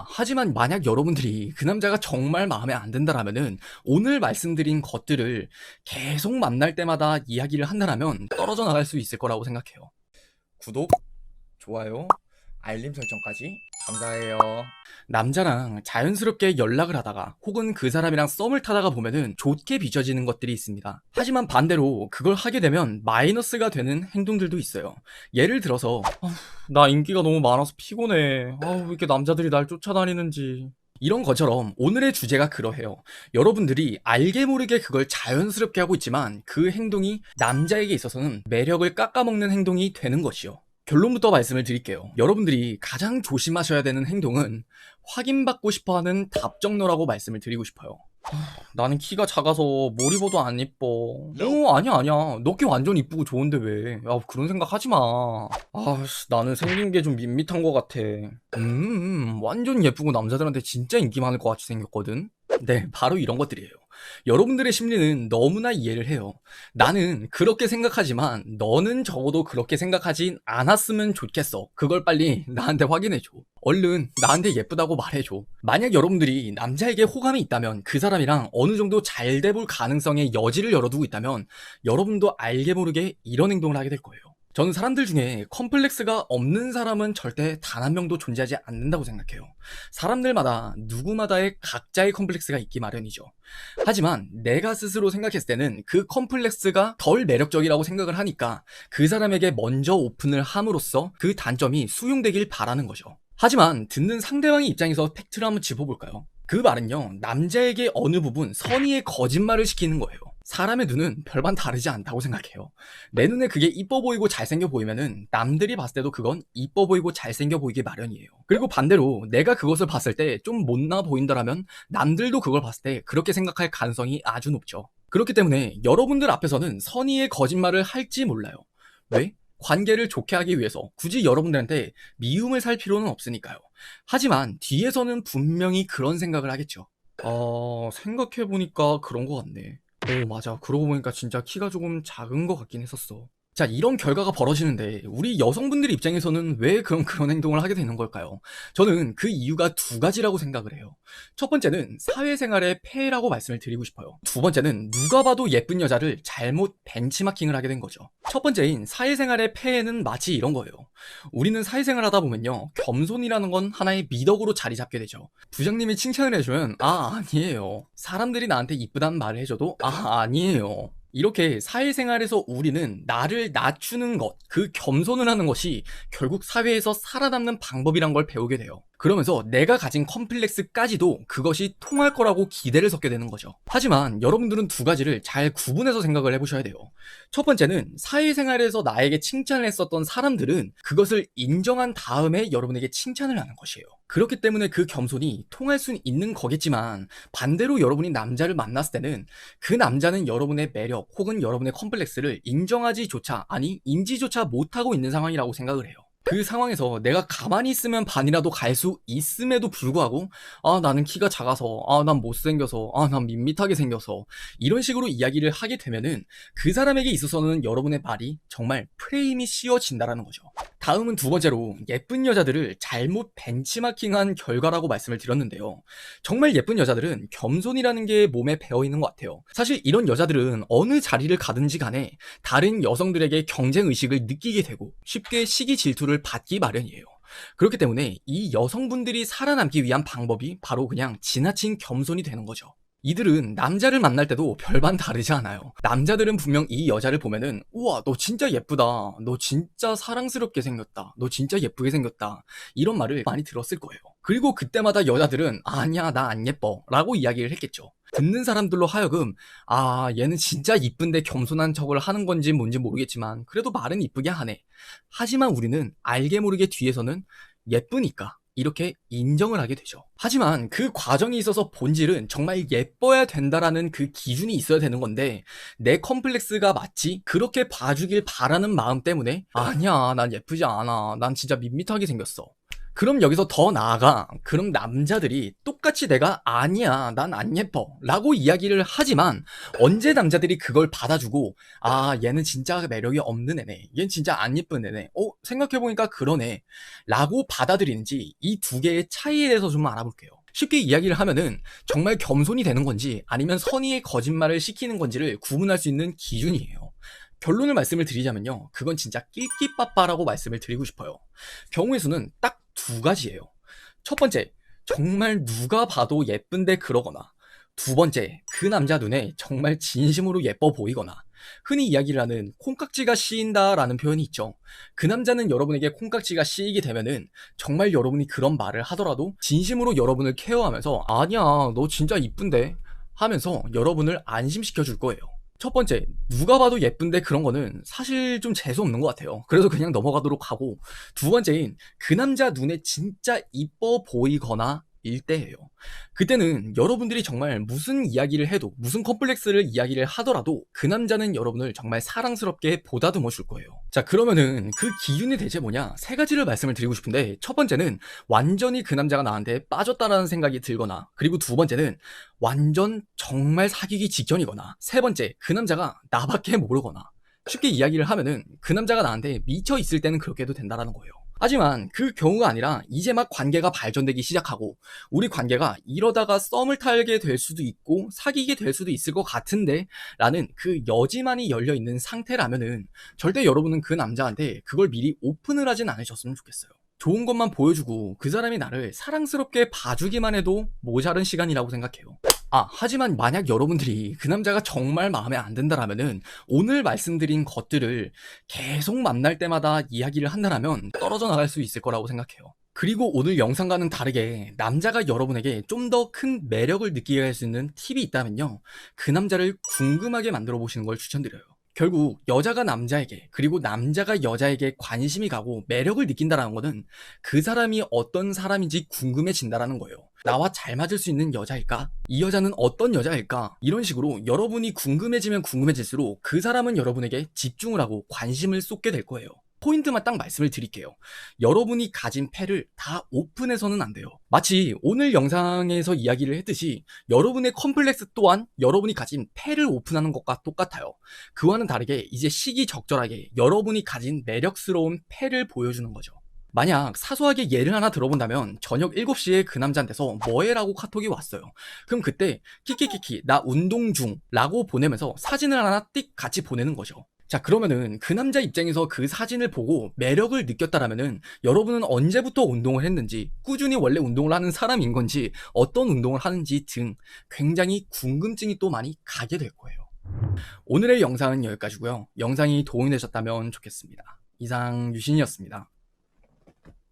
하지만 만약 여러분들이 그 남자가 정말 마음에 안 든다라면은 오늘 말씀드린 것들을 계속 만날 때마다 이야기를 한다라면 떨어져 나갈 수 있을 거라고 생각해요. 구독, 좋아요, 알림 설정까지 감사해요. 남자랑 자연스럽게 연락을 하다가 혹은 그 사람이랑 썸을 타다가 보면은 좋게 빚어지는 것들이 있습니다. 하지만 반대로 그걸 하게 되면 마이너스가 되는 행동들도 있어요. 예를 들어서 나 인기가 너무 많아서 피곤해. 왜 이렇게 남자들이 날 쫓아다니는지. 이런 것처럼 오늘의 주제가 그러해요. 여러분들이 알게 모르게 그걸 자연스럽게 하고 있지만 그 행동이 남자에게 있어서는 매력을 깎아먹는 행동이 되는 것이요. 결론부터 말씀을 드릴게요. 여러분들이 가장 조심하셔야 되는 행동은 확인받고 싶어하는 답정너라고 말씀을 드리고 싶어요. 나는 키가 작아서 뭘 입어도 안 이뻐. 아니야. 너 키 완전 이쁘고 좋은데 왜? 그런 생각 하지 마. 나는 생긴 게 좀 밋밋한 것 같아. 완전 예쁘고 남자들한테 진짜 인기 많을 것 같이 생겼거든? 네, 바로 이런 것들이에요. 여러분들의 심리는 너무나 이해를 해요. 나는 그렇게 생각하지만 너는 적어도 그렇게 생각하진 않았으면 좋겠어. 그걸 빨리 나한테 확인해줘. 얼른 나한테 예쁘다고 말해줘. 만약 여러분들이 남자에게 호감이 있다면 그 사람이랑 어느 정도 잘 돼볼 가능성의 여지를 열어두고 있다면 여러분도 알게 모르게 이런 행동을 하게 될 거예요. 저는 사람들 중에 컴플렉스가 없는 사람은 절대 단 한 명도 존재하지 않는다고 생각해요. 사람들마다 누구마다의 각자의 컴플렉스가 있기 마련이죠. 하지만 내가 스스로 생각했을 때는 그 컴플렉스가 덜 매력적이라고 생각을 하니까 그 사람에게 먼저 오픈을 함으로써 그 단점이 수용되길 바라는 거죠. 하지만 듣는 상대방의 입장에서 팩트를 한번 짚어볼까요? 그 말은요, 남자에게 어느 부분 선의의 거짓말을 시키는 거예요. 사람의 눈은 별반 다르지 않다고 생각해요. 내 눈에 그게 이뻐 보이고 잘생겨 보이면은 남들이 봤을 때도 그건 이뻐 보이고 잘생겨 보이기 마련이에요. 그리고 반대로 내가 그것을 봤을 때 좀 못나 보인다라면 남들도 그걸 봤을 때 그렇게 생각할 가능성이 아주 높죠. 그렇기 때문에 여러분들 앞에서는 선의의 거짓말을 할지 몰라요. 왜? 관계를 좋게 하기 위해서 굳이 여러분들한테 미움을 살 필요는 없으니까요. 하지만 뒤에서는 분명히 그런 생각을 하겠죠. 생각해보니까 그런 것 같네. 맞아. 그러고 보니까 진짜 키가 조금 작은 것 같긴 했었어. 자, 이런 결과가 벌어지는데 우리 여성분들 입장에서는 왜 그런 행동을 하게 되는 걸까요? 저는 그 이유가 두 가지라고 생각을 해요. 첫 번째는 사회생활의 폐해라고 말씀을 드리고 싶어요. 두 번째는 누가 봐도 예쁜 여자를 잘못 벤치마킹을 하게 된 거죠. 첫 번째인 사회생활의 폐해는 마치 이런 거예요. 우리는 사회생활 하다 보면요, 겸손이라는 건 하나의 미덕으로 자리 잡게 되죠. 부장님이 칭찬을 해주면 아니에요. 사람들이 나한테 이쁘단 말을 해줘도 아니에요. 이렇게 사회생활에서 우리는 나를 낮추는 것, 그 겸손을 하는 것이 결국 사회에서 살아남는 방법이란 걸 배우게 돼요. 그러면서 내가 가진 컴플렉스까지도 그것이 통할 거라고 기대를 섞게 되는 거죠. 하지만 여러분들은 두 가지를 잘 구분해서 생각을 해보셔야 돼요. 첫 번째는 사회생활에서 나에게 칭찬을 했었던 사람들은 그것을 인정한 다음에 여러분에게 칭찬을 하는 것이에요. 그렇기 때문에 그 겸손이 통할 수는 있는 거겠지만 반대로 여러분이 남자를 만났을 때는 그 남자는 여러분의 매력 혹은 여러분의 컴플렉스를 인정하지조차 아니 인지조차 못하고 있는 상황이라고 생각을 해요. 그 상황에서 내가 가만히 있으면 반이라도 갈 수 있음에도 불구하고 나는 키가 작아서 난 못생겨서 난 밋밋하게 생겨서 이런 식으로 이야기를 하게 되면은 그 사람에게 있어서는 여러분의 말이 정말 프레임이 씌워진다라는 거죠. 다음은 두 번째로 예쁜 여자들을 잘못 벤치마킹한 결과라고 말씀을 드렸는데요. 정말 예쁜 여자들은 겸손이라는 게 몸에 배어있는 것 같아요. 사실 이런 여자들은 어느 자리를 가든지 간에 다른 여성들에게 경쟁의식을 느끼게 되고 쉽게 시기 질투를 받기 마련이에요. 그렇기 때문에 이 여성분들이 살아남기 위한 방법이 바로 그냥 지나친 겸손이 되는 거죠. 이들은 남자를 만날 때도 별반 다르지 않아요. 남자들은 분명 이 여자를 보면은 우와 너 진짜 예쁘다, 너 진짜 사랑스럽게 생겼다, 너 진짜 예쁘게 생겼다 이런 말을 많이 들었을 거예요. 그리고 그때마다 여자들은 아니야 나 안 예뻐 라고 이야기를 했겠죠. 듣는 사람들로 하여금 얘는 진짜 이쁜데 겸손한 척을 하는 건지 뭔지 모르겠지만 그래도 말은 이쁘게 하네. 하지만 우리는 알게 모르게 뒤에서는 예쁘니까 이렇게 인정을 하게 되죠. 하지만 그 과정에 있어서 본질은 정말 예뻐야 된다라는 그 기준이 있어야 되는 건데 내 컴플렉스가 마치 그렇게 봐주길 바라는 마음 때문에 아니야 난 예쁘지 않아, 난 진짜 밋밋하게 생겼어, 그럼 여기서 더 나아가 그럼 남자들이 똑같이 내가 "아니야. 난 안 예뻐." 라고 이야기를 하지만 언제 남자들이 그걸 받아주고 '아 얘는 진짜 매력이 없는 애네. 얘는 진짜 안 예쁜 애네. 생각해 보니까 그러네.' 라고 받아들이는지 이 두 개의 차이에 대해서 좀 알아볼게요. 쉽게 이야기를 하면은 정말 겸손이 되는 건지 아니면 선의의 거짓말을 시키는 건지를 구분할 수 있는 기준이에요. 결론을 말씀을 드리자면요. 그건 진짜 낄끼빠빠라고 말씀을 드리고 싶어요. 경우의 수는 딱 두 가지예요. 첫 번째, 정말 누가 봐도 예쁜데 그러거나, 두 번째, 그 남자 눈에 정말 진심으로 예뻐 보이거나, 흔히 이야기를 하는 콩깍지가 씌인다라는 표현이 있죠. 그 남자는 여러분에게 콩깍지가 씌이게 되면은 정말 여러분이 그런 말을 하더라도 진심으로 여러분을 케어하면서 아니야, 너 진짜 이쁜데 하면서 여러분을 안심시켜 줄 거예요. 첫 번째, 누가 봐도 예쁜데 그런 거는 사실 좀 재수없는 것 같아요. 그래서 그냥 넘어가도록 하고, 두 번째인 그 남자 눈에 진짜 이뻐 보이거나 일 때예요. 그때는 여러분들이 정말 무슨 이야기를 해도, 무슨 컴플렉스를 이야기를 하더라도 그 남자는 여러분을 정말 사랑스럽게 보다듬어 줄 거예요. 자, 그러면은 그 기준이 대체 뭐냐? 세 가지를 말씀을 드리고 싶은데, 첫 번째는 완전히 그 남자가 나한테 빠졌다라는 생각이 들거나, 그리고 두 번째는 완전 정말 사귀기 직전이거나, 세 번째, 그 남자가 나밖에 모르거나. 쉽게 이야기를 하면은 그 남자가 나한테 미쳐 있을 때는 그렇게 해도 된다라는 거예요. 하지만 그 경우가 아니라 이제 막 관계가 발전되기 시작하고 우리 관계가 이러다가 썸을 타게 될 수도 있고 사귀게 될 수도 있을 것 같은데 라는 그 여지만이 열려있는 상태라면은 절대 여러분은 그 남자한테 그걸 미리 오픈을 하진 않으셨으면 좋겠어요. 좋은 것만 보여주고 그 사람이 나를 사랑스럽게 봐주기만 해도 모자른 시간이라고 생각해요. 하지만 만약 여러분들이 그 남자가 정말 마음에 안 든다라면은 오늘 말씀드린 것들을 계속 만날 때마다 이야기를 한다라면 떨어져 나갈 수 있을 거라고 생각해요. 그리고 오늘 영상과는 다르게 남자가 여러분에게 좀 더 큰 매력을 느끼게 할 수 있는 팁이 있다면요. 그 남자를 궁금하게 만들어 보시는 걸 추천드려요. 결국 여자가 남자에게 그리고 남자가 여자에게 관심이 가고 매력을 느낀다라는 거는 그 사람이 어떤 사람인지 궁금해진다라는 거예요. 나와 잘 맞을 수 있는 여자일까? 이 여자는 어떤 여자일까? 이런 식으로 여러분이 궁금해지면 궁금해질수록 그 사람은 여러분에게 집중을 하고 관심을 쏟게 될 거예요. 포인트만 딱 말씀을 드릴게요. 여러분이 가진 패를 다 오픈해서는 안 돼요. 마치 오늘 영상에서 이야기를 했듯이 여러분의 컴플렉스 또한 여러분이 가진 패를 오픈하는 것과 똑같아요. 그와는 다르게 이제 시기적절하게 여러분이 가진 매력스러운 패를 보여주는 거죠. 만약 사소하게 예를 하나 들어본다면 저녁 7시에 그 남자한테서 뭐해? 라고 카톡이 왔어요. 그럼 그때 키키키키 나 운동 중 라고 보내면서 사진을 하나 띡 같이 보내는 거죠. 자, 그러면은 그 남자 입장에서 그 사진을 보고 매력을 느꼈다라면은 여러분은 언제부터 운동을 했는지, 꾸준히 원래 운동을 하는 사람인 건지, 어떤 운동을 하는지 등 굉장히 궁금증이 또 많이 가게 될 거예요. 오늘의 영상은 여기까지고요. 영상이 도움이 되셨다면 좋겠습니다. 이상 유신이었습니다.